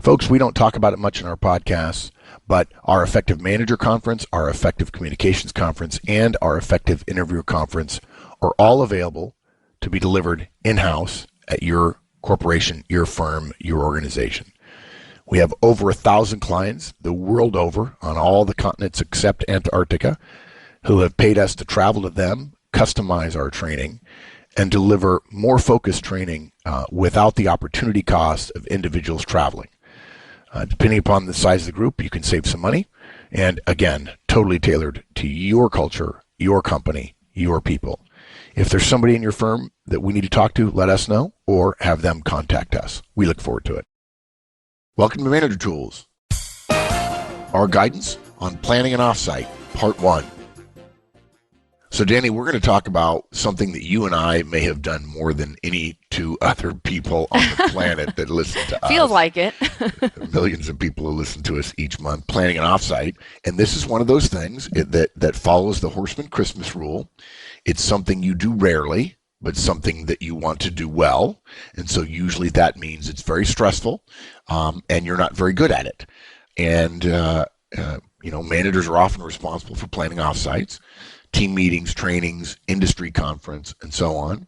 Folks, we don't talk about it much in our podcasts, but our Effective Manager Conference, our Effective Communications Conference, and our Effective Interviewer Conference are all available to be delivered in-house at your corporation, your firm, your organization. We have over 1,000 clients the world over on all the continents except Antarctica who have paid us to travel to them, customize our training, and deliver more focused training without the opportunity cost of individuals traveling. Depending upon the size of the group, you can save some money. And again, totally tailored to your culture, your company, your people. If there's somebody in your firm that we need to talk to, let us know or have them contact us. We look forward to it. Welcome to Manager Tools. Our guidance on planning an offsite, part 1. So Danny, we're going to talk about something that you and I may have done more than any two other people on the planet that listen to us. Feels like it. Millions of people who listen to us each month, planning an offsite. And this is one of those things that follows the Horseman Christmas rule. It's something you do rarely, but something that you want to do well. And so usually that means it's very stressful, and you're not very good at it. And, managers are often responsible for planning offsites, team meetings, trainings, industry conference, and so on.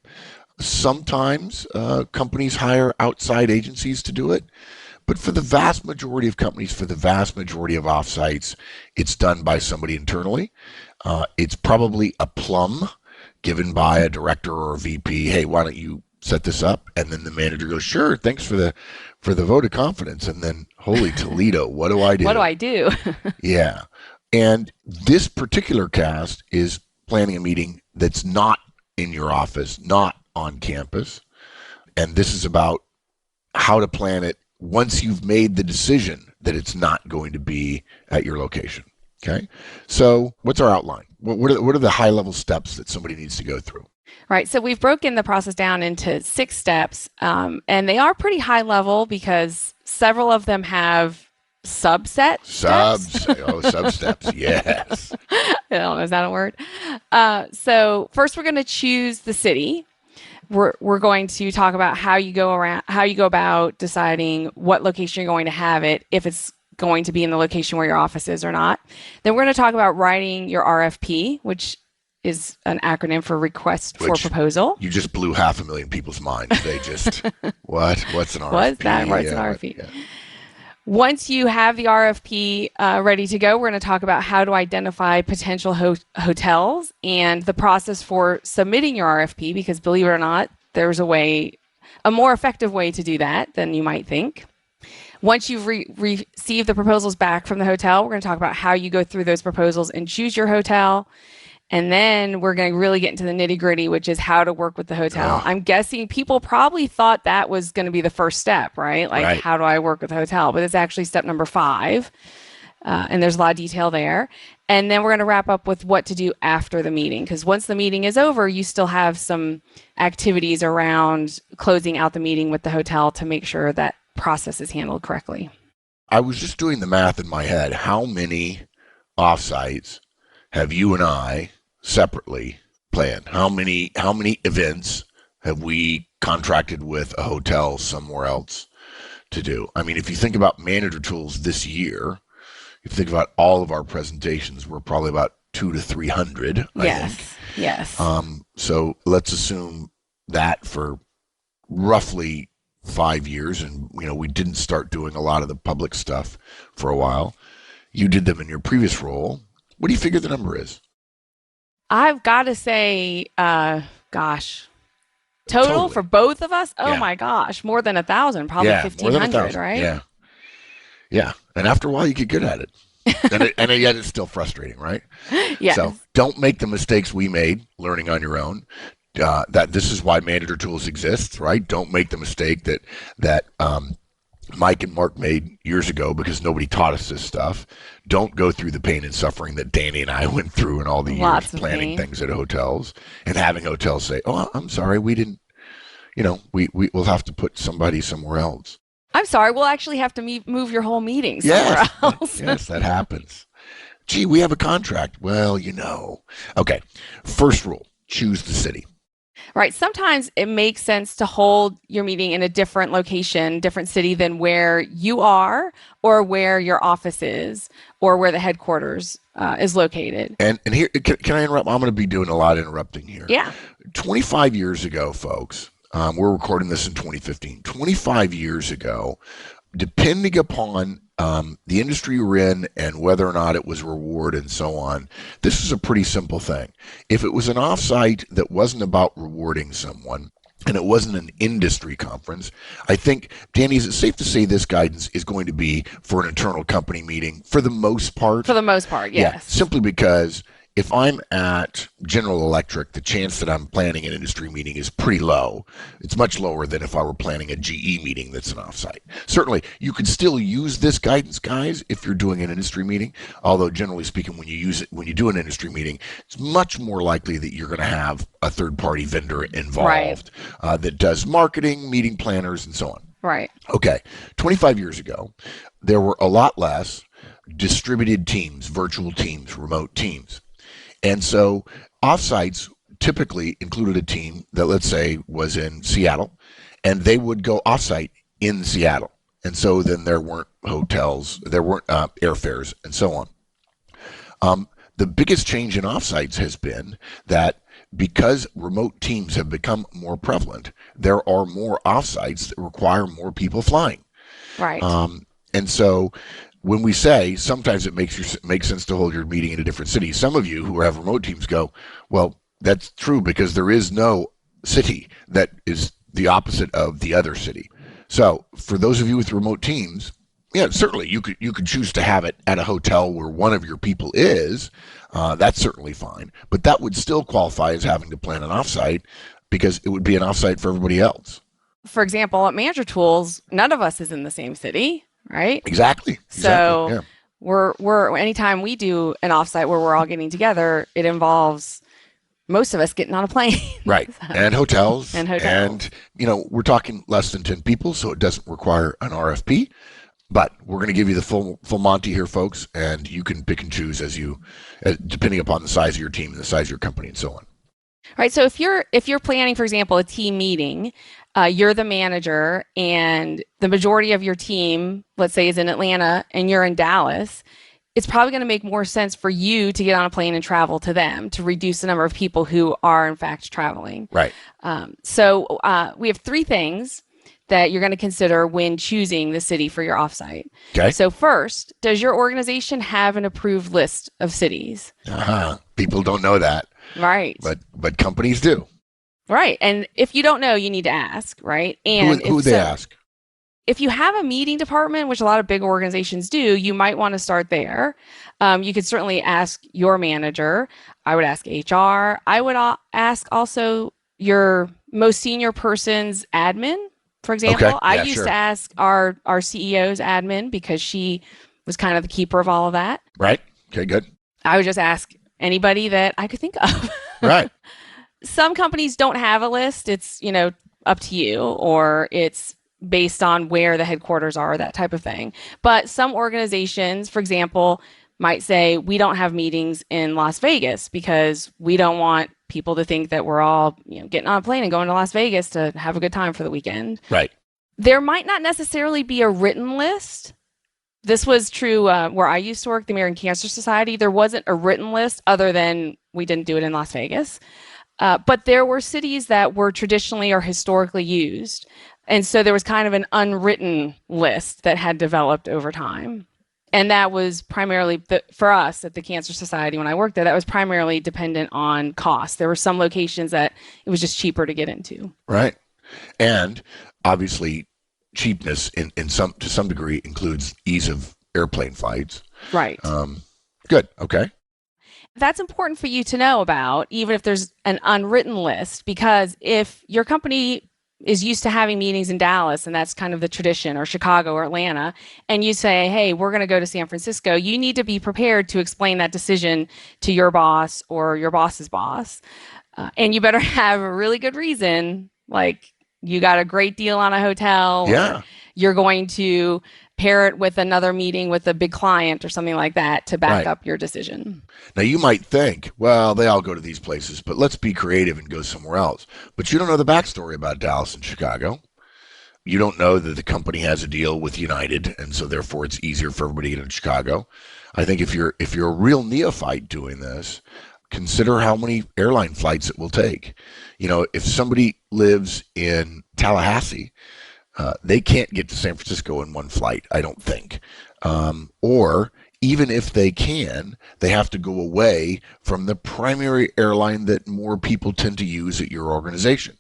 Sometimes companies hire outside agencies to do it, but for the vast majority of companies, for the vast majority of offsites, it's done by somebody internally. It's probably a plum given by a director or a VP. Hey, why don't you set this up? And then the manager goes, sure, thanks for the vote of confidence. And then, holy Toledo, what do I do? What do I do? Yeah. And this particular cast is planning a meeting that's not in your office, not on campus. And this is about how to plan it once you've made the decision that it's not going to be at your location. Okay. So what's our outline? What are the high level steps that somebody needs to go through? Right. So we've broken the process down into 6 steps, and they are pretty high level because several of them have substeps. Substeps. Yes. I don't know. Is that a word? So first, we're going to choose the city. We're going to talk about how you go about deciding what location you're going to have it, if it's going to be in the location where your office is or not. Then we're going to talk about writing your RFP, which is an acronym for request for proposal. You just blew 500,000 people's minds. They just, what's an RFP? What's that? What's an RFP? Yeah. Once you have the RFP ready to go, we're going to talk about how to identify potential hotels and the process for submitting your RFP, because believe it or not, there's a more effective way to do that than you might think. Once you've received the proposals back from the hotel, we're going to talk about how you go through those proposals and choose your hotel. And then we're going to really get into the nitty gritty, which is how to work with the hotel. Oh. I'm guessing people probably thought that was going to be the first step, right? Like, how do I work with the hotel? But it's actually step number 5. And there's a lot of detail there. And then we're going to wrap up with what to do after the meeting. Because once the meeting is over, you still have some activities around closing out the meeting with the hotel to make sure that process is handled correctly. I was just doing the math in my head. How many offsites have you and I separately planned? How many events have we contracted with a hotel somewhere else to do? I mean, if you think about Manager Tools this year, if you think about all of our presentations, we're probably about 200 to 300, I think. Yes. So let's assume that for roughly 5 years, and we didn't start doing a lot of the public stuff for a while. You did them in your previous role. What do you figure the number is? I've got to say, total for both of us? Oh my gosh, more than 1,000, probably 1,500, right? Yeah. And after a while, you get good at it. and yet it's still frustrating, right? Yeah. So don't make the mistakes we made learning on your own. That this is why Manager Tools exists, right? Don't make the mistake that Mike and Mark made years ago because nobody taught us this stuff. Don't go through the pain and suffering that Danny and I went through in all the years planning things at hotels and having hotels say, "Oh, I'm sorry, we didn't." We'll have to put somebody somewhere else. I'm sorry, we'll actually have to move your whole meeting somewhere else. Yes, that happens. Gee, we have a contract. Well, Okay. First rule: choose the city. Right. Sometimes it makes sense to hold your meeting in a different location, different city than where you are or where your office is or where the headquarters is located. And here, can I interrupt? I'm going to be doing a lot of interrupting here. Yeah. 25 years ago, folks, we're recording this in 2015. 25 years ago, depending upon the industry you're in and whether or not it was reward and so on, this is a pretty simple thing. If it was an offsite that wasn't about rewarding someone, and it wasn't an industry conference, I think, Danny, is it safe to say this guidance is going to be for an internal company meeting for the most part? For the most part, yes. Yeah, simply because if I'm at General Electric, the chance that I'm planning an industry meeting is pretty low. It's much lower than if I were planning a GE meeting that's an offsite. Certainly, you could still use this guidance, guys, if you're doing an industry meeting. Although, generally speaking, when you do an industry meeting, it's much more likely that you're going to have a third-party vendor involved that does marketing, meeting planners, and so on. Right. Okay, 25 years ago, there were a lot less distributed teams, virtual teams, remote teams. And so offsites typically included a team that, let's say, was in Seattle, and they would go offsite in Seattle. And so then there weren't hotels, there weren't airfares, and so on. The biggest change in offsites has been that because remote teams have become more prevalent, there are more offsites that require more people flying. Right. And so when we say sometimes it makes sense to hold your meeting in a different city, some of you who have remote teams go, well, that's true because there is no city that is the opposite of the other city. So for those of you with remote teams, yeah, certainly you could choose to have it at a hotel where one of your people is. That's certainly fine, but that would still qualify as having to plan an offsite because it would be an offsite for everybody else. For example, at Manager Tools, none of us is in the same city, right? Exactly. So yeah. we're anytime we do an offsite where we're all getting together, it involves most of us getting on a plane. Right. And hotels. And hotels. And, we're talking less than 10 people, so it doesn't require an RFP. But we're going to give you the full Monty here, folks, and you can pick and choose depending upon the size of your team and the size of your company and so on. Right. So if you're planning, for example, a team meeting, you're the manager and the majority of your team, let's say, is in Atlanta and you're in Dallas, it's probably going to make more sense for you to get on a plane and travel to them to reduce the number of people who are, in fact, traveling. Right. So we have three things that you're going to consider when choosing the city for your offsite. Okay. So first, does your organization have an approved list of cities? People don't know that. Right. But companies do. Right. And if you don't know, you need to ask, right? And who would they ask? If you have a meeting department, which a lot of big organizations do, you might want to start there. You could certainly ask your manager. I would ask HR. I would ask also your most senior person's admin, for example. Okay. I used to ask our CEO's admin because she was kind of the keeper of all of that. Right. Okay, good. I would just ask anybody that I could think of. Right. Some companies don't have a list. It's, up to you, or it's based on where the headquarters are, that type of thing. But some organizations, for example, might say, we don't have meetings in Las Vegas because we don't want people to think that we're all, getting on a plane and going to Las Vegas to have a good time for the weekend. Right. There might not necessarily be a written list. This was true where I used to work, the American Cancer Society. There wasn't a written list other than we didn't do it in Las Vegas. But there were cities that were traditionally or historically used. And so there was kind of an unwritten list that had developed over time. And that was primarily, for us at the Cancer Society when I worked there, that was primarily dependent on cost. There were some locations that it was just cheaper to get into. Right. And obviously, cheapness to some degree includes ease of airplane flights. Right. Good. Okay. That's important for you to know about, even if there's an unwritten list, because if your company is used to having meetings in Dallas and that's kind of the tradition, or Chicago or Atlanta, and you say, hey, we're going to go to San Francisco, you need to be prepared to explain that decision to your boss or your boss's boss. And you better have a really good reason, like you got a great deal on a hotel. Yeah. You're going to pair it with another meeting with a big client or something like that to back Right. up your decision. Now, you might think, well, they all go to these places, but let's be creative and go somewhere else. But you don't know the backstory about Dallas and Chicago. You don't know that the company has a deal with United, and so therefore it's easier for everybody to get into Chicago. I think if you're a real neophyte doing this, consider how many airline flights it will take. If somebody lives in Tallahassee, they can't get to San Francisco in one flight, I don't think. Or even if they can, they have to go away from the primary airline that more people tend to use at your organization.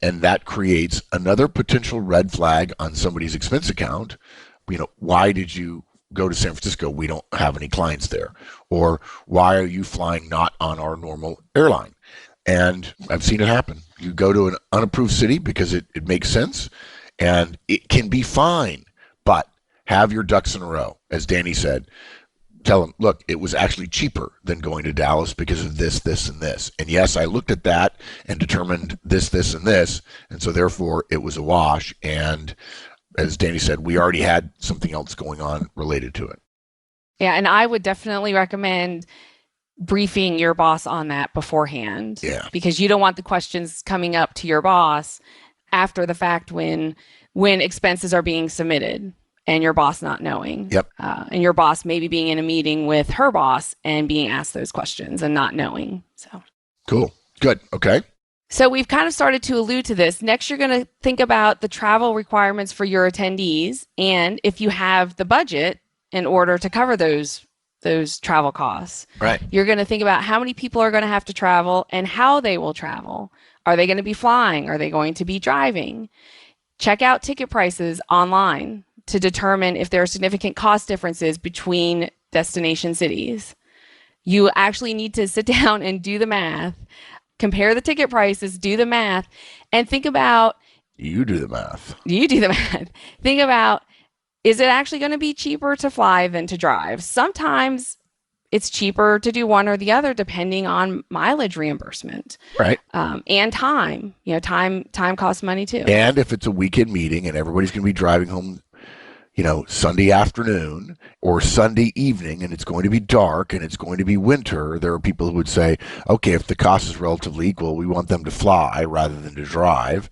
And that creates another potential red flag on somebody's expense account. Why did you go to San Francisco? We don't have any clients there. Or why are you flying not on our normal airline? And I've seen it happen. You go to an unapproved city because it makes sense, and it can be fine, but have your ducks in a row. As Danny said, tell them, look, it was actually cheaper than going to Dallas because of this, this, and this. And yes, I looked at that and determined this, this, and this. And so therefore it was a wash. And as Danny said, we already had something else going on related to it. Yeah, and I would definitely recommend briefing your boss on that beforehand. Yeah. Because you don't want the questions coming up to your boss after the fact when expenses are being submitted and your boss not knowing. Yep. And your boss maybe being in a meeting with her boss and being asked those questions and not knowing. So cool. Good. Okay. So we've kind of started to allude to this. Next, you're going to think about the travel requirements for your attendees, and if you have the budget in order to cover those travel costs. Right. You're going to think about how many people are going to have to travel and how they will travel. Are they going to be flying? Are they going to be driving? Check out ticket prices online to determine if there are significant cost differences between destination cities. You actually need to sit down and do the math, compare the ticket prices, do the math, and think about... You do the math. Think about, is it actually going to be cheaper to fly than to drive? Sometimes it's cheaper to do one or the other depending on mileage reimbursement. Right. And time. Time costs money too. And if it's a weekend meeting and everybody's going to be driving home, Sunday afternoon or Sunday evening, and it's going to be dark and it's going to be winter, there are people who would say, okay, if the cost is relatively equal, we want them to fly rather than to drive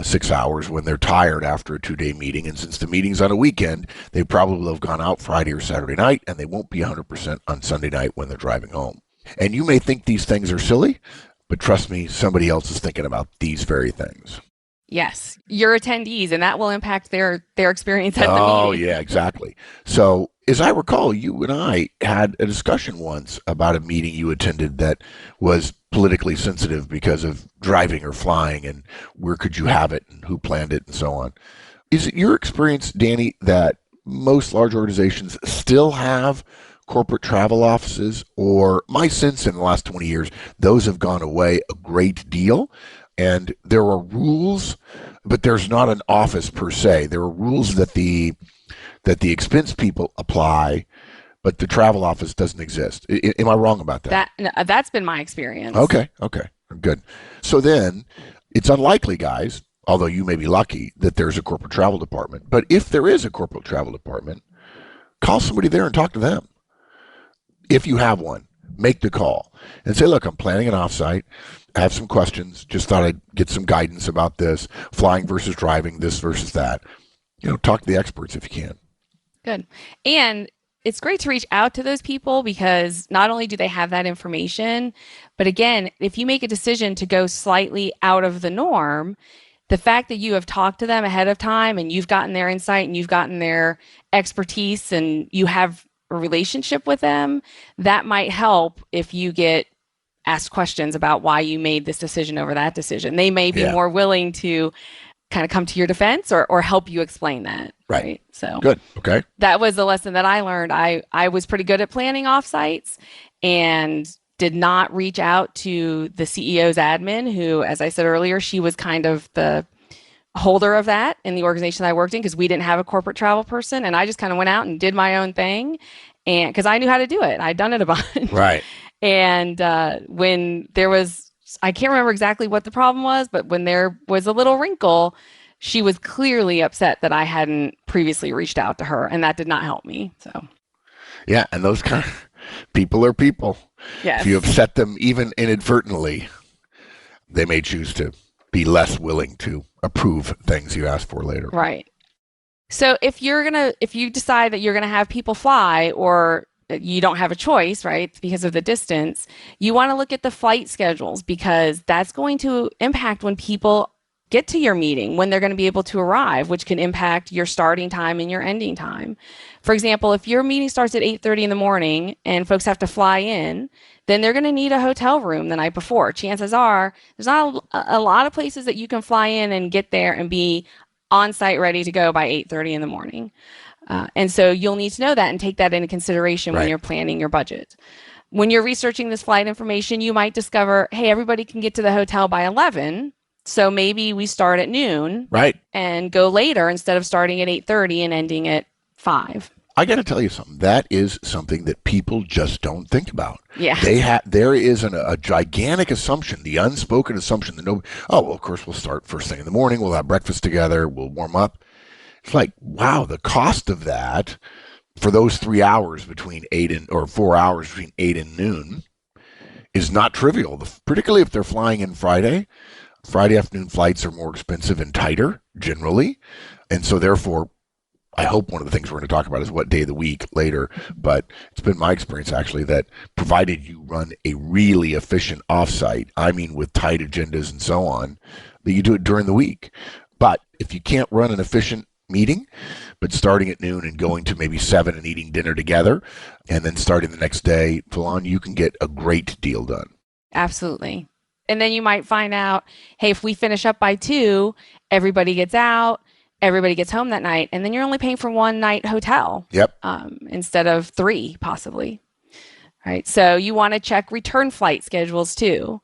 6 hours when they're tired after a 2-day meeting. And since the meeting's on a weekend, they probably will have gone out Friday or Saturday night, and they won't be 100% on Sunday night when they're driving home. And you may think these things are silly, but trust me, somebody else is thinking about these very things. Yes, your attendees, and that will impact their experience at the meeting. Oh, yeah, exactly. So, as I recall, you and I had a discussion once about a meeting you attended that was politically sensitive because of driving or flying, and where could you have it, and who planned it, and so on. Is it your experience, Danny, that most large organizations still have corporate travel offices? Or my sense in the last 20 years, those have gone away a great deal. And there are rules, but there's not an office per se. There are rules that the expense people apply, but the travel office doesn't exist. Am I wrong about that? That's been my experience. Okay, good. So then, it's unlikely, guys, although you may be lucky, that there's a corporate travel department. But if there is a corporate travel department, call somebody there and talk to them. If you have one, make the call and say, look, I'm planning an offsite. I have some questions. Just thought I'd get some guidance about this, flying versus driving, this versus that. Talk to the experts if you can. Good. And it's great to reach out to those people because not only do they have that information, but again, if you make a decision to go slightly out of the norm, the fact that you have talked to them ahead of time and you've gotten their insight and you've gotten their expertise and you have a relationship with them, that might help if you get asked questions about why you made this decision over that decision. They may be more willing to kind of come to your defense or help you explain that. Right. So good. Okay. That was a lesson that I learned. I was pretty good at planning offsites and did not reach out to the CEO's admin, who, as I said earlier, she was kind of the holder of that in the organization that I worked in because we didn't have a corporate travel person. And I just kind of went out and did my own thing. And because I knew how to do it, I'd done it a bunch. Right. And when there was, I can't remember exactly what the problem was, but when there was a little wrinkle, she was clearly upset that I hadn't previously reached out to her, and that did not help me. So, Yeah, and those kind of people are people. If you yes. upset them even inadvertently, they may choose to be less willing to approve things you ask for later. Right. So if you decide that you're gonna have people fly, or you don't have a choice, right, because of the distance, you want to look at the flight schedules because that's going to impact when people get to your meeting, when they're going to be able to arrive, which can impact your starting time and your ending time. For example, if your meeting starts at 8:30 in the morning and folks have to fly in, then they're going to need a hotel room the night before. Chances are there's not a lot of places that you can fly in and get there and be on site ready to go by 8:30 in the morning. And so you'll need to know that and take that into consideration when Right. you're planning your budget. When you're researching this flight information, you might discover, hey, everybody can get to the hotel by 11. So maybe we start at noon Right. and go later instead of starting at 8:30 and ending at 5. I got to tell you something. That is something that people just don't think about. Yeah. There is a gigantic assumption, the unspoken assumption that well, of course we'll start first thing in the morning. We'll have breakfast together. We'll warm up. It's like, wow, the cost of that for those 3 hours between 4 hours between 8 and noon is not trivial. Particularly if they're flying in Friday. Friday afternoon flights are more expensive and tighter generally, and so therefore I hope one of the things we're going to talk about is what day of the week later, but it's been my experience actually that provided you run a really efficient offsite, I mean with tight agendas and so on, that you do it during the week. But if you can't run an efficient meeting, but starting at noon and going to maybe 7 and eating dinner together, and then starting the next day full on, you can get a great deal done. Absolutely. And then you might find out, hey, if we finish up by 2, everybody gets out, everybody gets home that night, and then you're only paying for one night hotel Yep. instead of 3, possibly. Right. So you want to check return flight schedules too,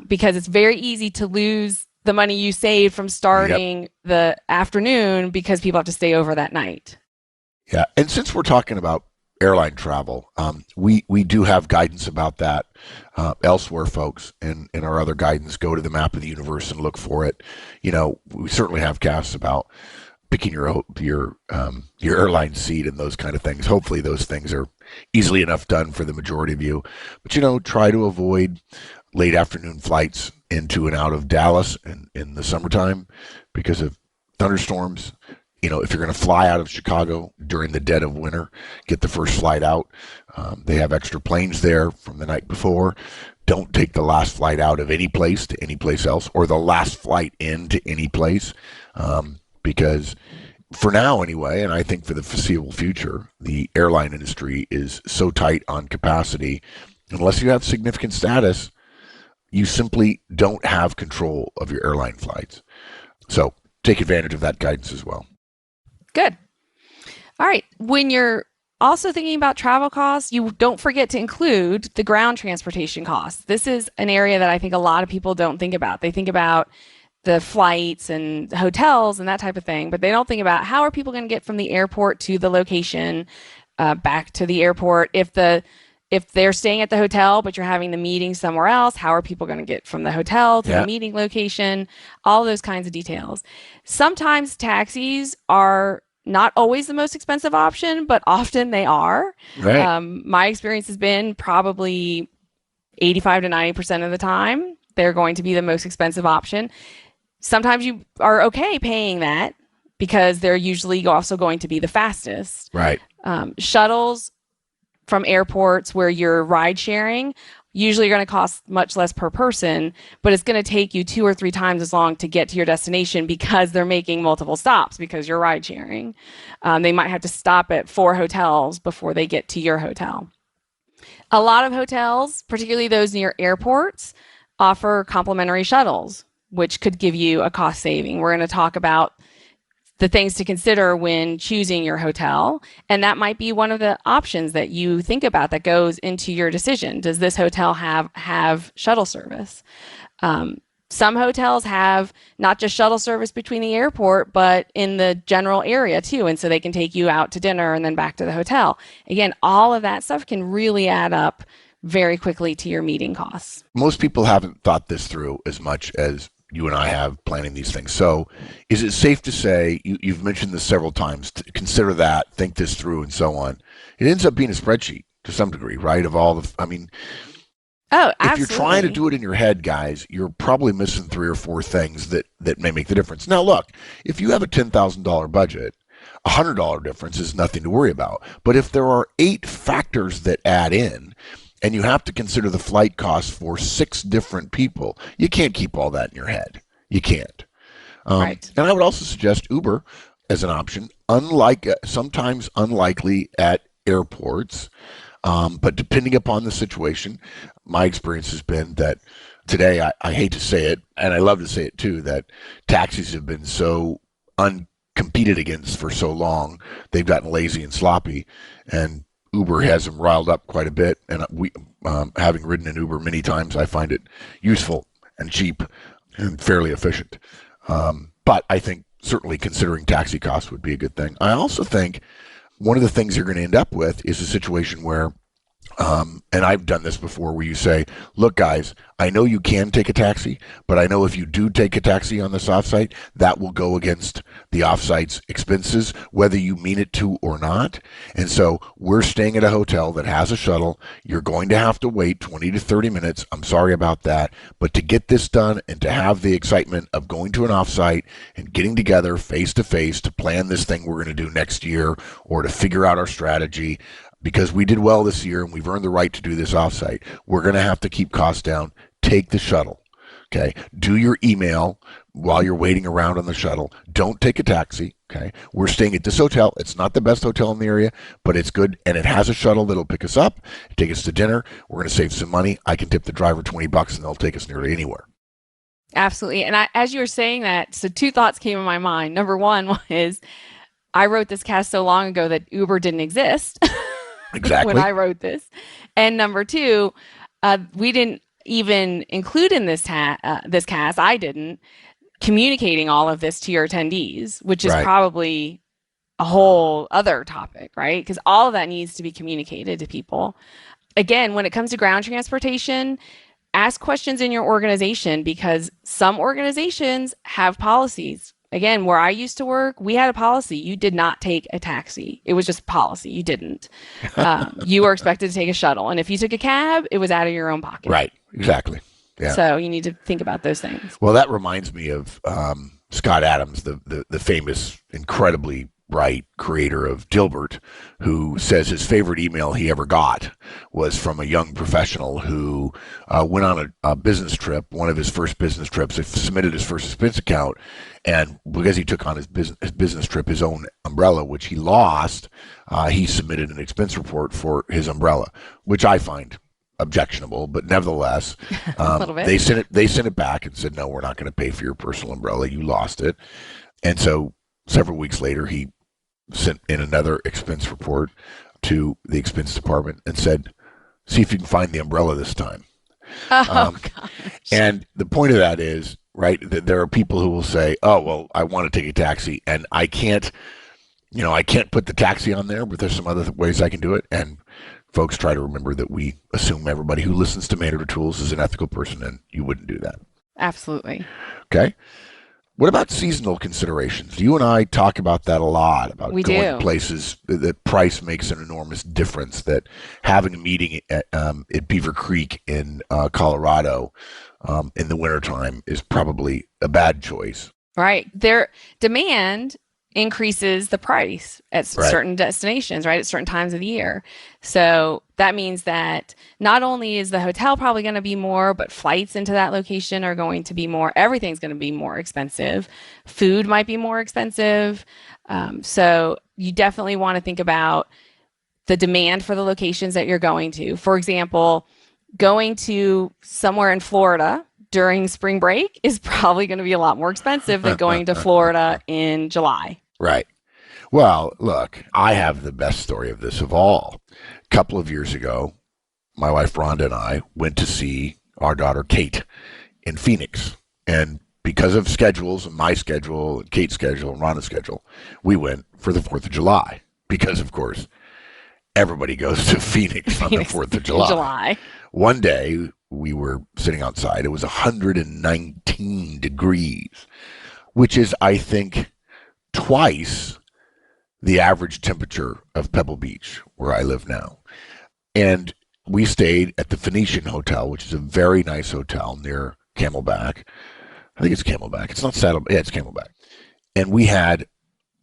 because it's very easy to lose the money you saved from starting the afternoon because people have to stay over that night. Yeah. And since we're talking about airline travel, we do have guidance about that elsewhere, folks. And in our other guidance, go to the map of the universe and look for it. We certainly have casts about picking your airline seat and those kind of things. Hopefully, those things are easily enough done for the majority of you. But try to avoid late afternoon flights into and out of Dallas in the summertime because of thunderstorms. If you're going to fly out of Chicago during the dead of winter, get the first flight out. They have extra planes there from the night before. Don't take the last flight out of any place to any place else, or the last flight into any place, because for now anyway, and I think for the foreseeable future, the airline industry is so tight on capacity. Unless you have significant status, you simply don't have control of your airline flights. So take advantage of that guidance as well. Good. All right. When you're also thinking about travel costs, you don't forget to include the ground transportation costs. This is an area that I think a lot of people don't think about. They think about the flights and hotels and that type of thing, but they don't think about how are people going to get from the airport to the location, back to the airport. If they're staying at the hotel, but you're having the meeting somewhere else, how are people going to get from the hotel to the meeting location? All those kinds of details. Sometimes taxis are not always the most expensive option, but often they are. Right. My experience has been probably 85 to 90% of the time, they're going to be the most expensive option. Sometimes you are okay paying that because they're usually also going to be the fastest. Right. Shuttles from airports where you're ride sharing usually are going to cost much less per person, but it's going to take you 2 or 3 times as long to get to your destination because they're making multiple stops because you're ride sharing. They might have to stop at 4 hotels before they get to your hotel. A lot of hotels, particularly those near airports, offer complimentary shuttles, which could give you a cost saving. We're going to talk about the things to consider when choosing your hotel. And that might be one of the options that you think about that goes into your decision. Does this hotel have shuttle service? Some hotels have not just shuttle service between the airport, but in the general area too. And so they can take you out to dinner and then back to the hotel. Again, all of that stuff can really add up very quickly to your meeting costs. Most people haven't thought this through as much as you and I have planning these things. So is it safe to say, you've mentioned this several times, to consider that, think this through, and so on. It ends up being a spreadsheet to some degree, right? Of all the, I mean, Oh, if you're trying to absolutely. do it in your head, guys, you're probably missing three or four things that may make the difference. Now, look, if you have a $10,000 budget, $100 difference is nothing to worry about. But if there are 8 factors that add in, and you have to consider the flight costs for 6 different people, you can't keep all that in your head. You can't. Right. And I would also suggest Uber as an option, unlike sometimes unlikely at airports. But depending upon the situation, my experience has been that today, I hate to say it, and I love to say it too, that taxis have been so uncompeted against for so long, they've gotten lazy and sloppy, and Uber has them riled up quite a bit. And having ridden in Uber many times, I find it useful and cheap and fairly efficient. But I think certainly considering taxi costs would be a good thing. I also think one of the things you're going to end up with is a situation where, and I've done this before, where you say, look, guys, I know you can take a taxi, but I know if you do take a taxi on this offsite, that will go against the offsite's expenses, whether you mean it to or not. And so we're staying at a hotel that has a shuttle. You're going to have to wait 20 to 30 minutes. I'm sorry about that. But to get this done and to have the excitement of going to an offsite and getting together face to face to plan this thing we're going to do next year, or to figure out our strategy, because we did well this year and we've earned the right to do this offsite, we're going to have to keep costs down. Take the shuttle. Okay. Do your email while you're waiting around on the shuttle. Don't take a taxi. Okay. We're staying at this hotel. It's not the best hotel in the area, but it's good. And it has a shuttle that'll pick us up, take us to dinner. We're going to save some money. I can tip the driver $20 and they'll take us nearly anywhere. Absolutely. And as you were saying that, so 2 thoughts came in my mind. Number one is I wrote this cast so long ago that Uber didn't exist when Exactly. I wrote this. And number two, we didn't even include in this cast, I didn't, communicating all of this to your attendees, which is Right. probably a whole other topic, right? Because all of that needs to be communicated to people. Again, when it comes to ground transportation, ask questions in your organization, because some organizations have policies. Again, where I used to work, we had a policy. You did not take a taxi. It was just policy. You didn't. You were expected to take a shuttle. And if you took a cab, it was out of your own pocket. Right. Exactly. Yeah. So you need to think about those things. Well, that reminds me of Scott Adams, the famous, incredibly bright creator of Dilbert, who says his favorite email he ever got was from a young professional who went on a business trip, one of his first business trips, submitted his first expense account, and because he took on his business trip, his own umbrella, which he lost, he submitted an expense report for his umbrella, which I find objectionable, but nevertheless, A little bit. they sent it back and said, no, we're not going to pay for your personal umbrella. You lost it. And so several weeks later, he sent in another expense report to the expense department and said, see if you can find the umbrella this time. Oh, Um, gosh. and the point of that is, right, that there are people who will say, oh, well, I want to take a taxi and I can't put the taxi on there, but there's some other ways I can do it. And folks, try to remember that we assume everybody who listens to Manager Tools is an ethical person, and you wouldn't do that. Absolutely. Okay? What about seasonal considerations? You and I talk about that a lot, about We going to do. places that price makes an enormous difference, that having a meeting at Beaver Creek in Colorado in the wintertime is probably a bad choice. Right. Their demand increases the price at Right. certain destinations, right? At certain times of the year. So that means that not only is the hotel probably going to be more, but flights into that location are going to be more. Everything's going to be more expensive. Food might be more expensive. So you definitely want to think about the demand for the locations that you're going to. For example, going to somewhere in Florida during spring break is probably going to be a lot more expensive than going to Florida in July. Right. Well, look, I have the best story of this of all. A couple of years ago, my wife Rhonda and I went to see our daughter Kate in Phoenix. And because of schedules, and my schedule, and Kate's schedule, and Rhonda's schedule, we went for the 4th of July. Because, of course, everybody goes to Phoenix on the Phoenix 4th of in July. July. One day, we were sitting outside. It was 119 degrees, which is, I think, twice the average temperature of Pebble Beach, where I live now. And we stayed at the Phoenician Hotel, which is a very nice hotel near Camelback. I think it's Camelback. It's not Saddleback. Yeah, it's Camelback. And we had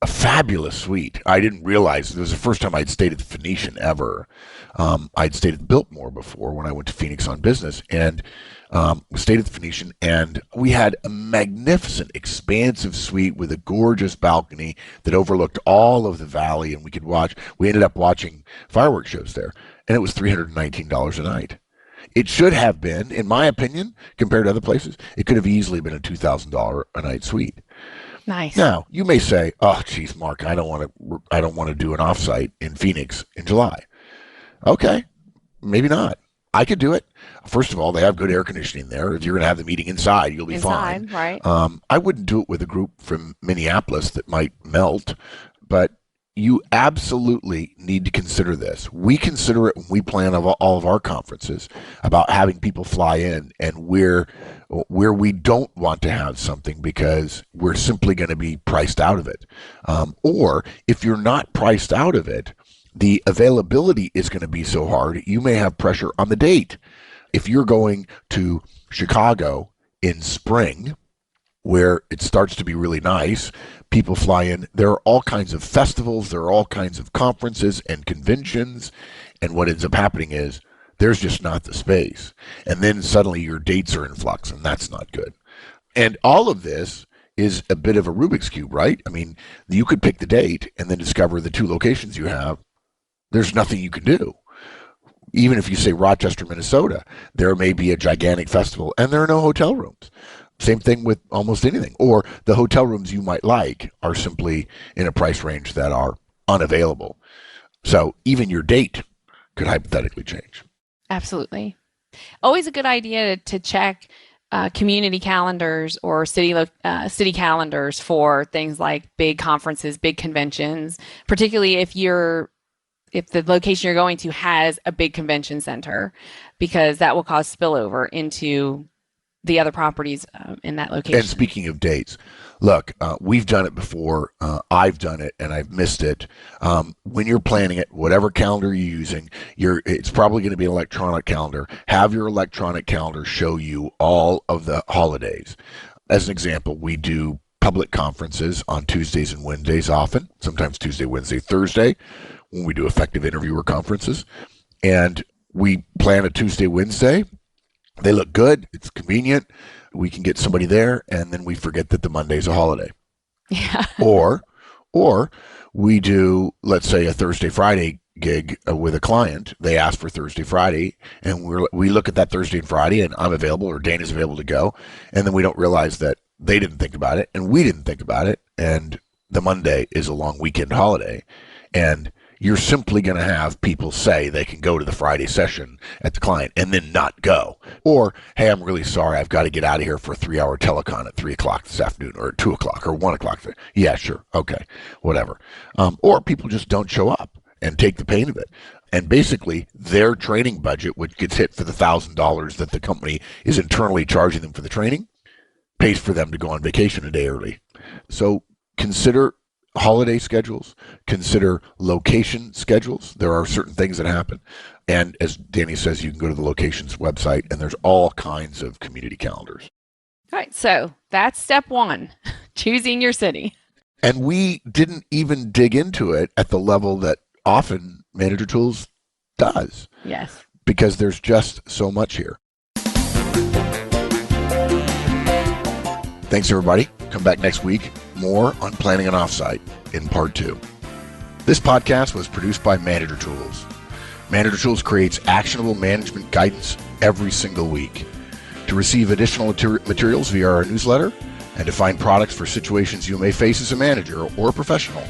a fabulous suite. I didn't realize it was the first time I'd stayed at the Phoenician ever. I'd stayed at Biltmore before when I went to Phoenix on business, and we stayed at the Phoenician, and we had a magnificent, expansive suite with a gorgeous balcony that overlooked all of the valley, and we could watch. We ended up watching fireworks shows there, and it was $319 a night. It should have been, in my opinion, compared to other places, it could have easily been a $2,000 a night suite. Nice. Now, you may say, "Oh, geez, Mark, I don't want to do an offsite in Phoenix in July." Okay, maybe not. I could do it. First of all, they have good air conditioning there. If you're going to have the meeting inside, you'll be fine. Right. I wouldn't do it with a group from Minneapolis that might melt, but you absolutely need to consider this. We consider it when we plan all of our conferences about having people fly in, and where we don't want to have something because we're simply going to be priced out of it. Or if you're not priced out of it, the availability is going to be so hard, you may have pressure on the date. If you're going to Chicago in spring, where it starts to be really nice, people fly in. There are all kinds of festivals, there are all kinds of conferences and conventions, and what ends up happening is there's just not the space. And then suddenly your dates are in flux, and that's not good. And all of this is a bit of a Rubik's Cube, right? I mean, you could pick the date and then discover the two locations you have. There's nothing you can do. Even if you say Rochester, Minnesota, there may be a gigantic festival, and there are no hotel rooms. Same thing with almost anything. Or the hotel rooms you might like are simply in a price range that are unavailable. So even your date could hypothetically change. Absolutely. Always a good idea to check community calendars or city calendars for things like big conferences, big conventions, particularly if the location you're going to has a big convention center, because that will cause spillover into the other properties in that location. And speaking of dates, look, we've done it before. I've done it and I've missed it. When you're planning it, whatever calendar you're using, it's probably going to be an electronic calendar. Have your electronic calendar show you all of the holidays. As an example, we do public conferences on Tuesdays and Wednesdays often, sometimes Tuesday, Wednesday, Thursday, when we do effective interviewer conferences. And we plan a Tuesday, Wednesday. They look good. It's convenient. We can get somebody there, and then we forget that the Monday's a holiday. Yeah. Or we do, let's say, a Thursday, Friday gig with a client. They ask for Thursday, Friday, and we look at that Thursday and Friday, and I'm available or Dana's available to go, and then we don't realize that they didn't think about it, and we didn't think about it, and the Monday is a long weekend holiday, and you're simply going to have people say they can go to the Friday session at the client and then not go. Or, hey, I'm really sorry, I've got to get out of here for a 3-hour telecon at 3 o'clock this afternoon, or 2 o'clock, or 1 o'clock. Yeah, sure, okay, whatever. Or people just don't show up and take the pain of it. And basically, their training budget, which gets hit for the $1,000 that the company is internally charging them for the training, pays for them to go on vacation a day early. So consider holiday schedules, consider location schedules. There are certain things that happen. And as Danny says, you can go to the locations website, and there's all kinds of community calendars. All right, so that's step one, choosing your city. And we didn't even dig into it at the level that often Manager Tools does. Yes. Because there's just so much here. Thanks, everybody. Come back next week. More on planning an offsite in part 2. This podcast was produced by Manager Tools. Manager Tools creates actionable management guidance every single week. To receive additional materials via our newsletter and to find products for situations you may face as a manager or a professional,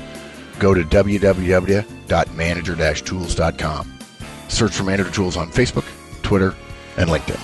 go to www.manager-tools.com. Search for Manager Tools on Facebook, Twitter, and LinkedIn.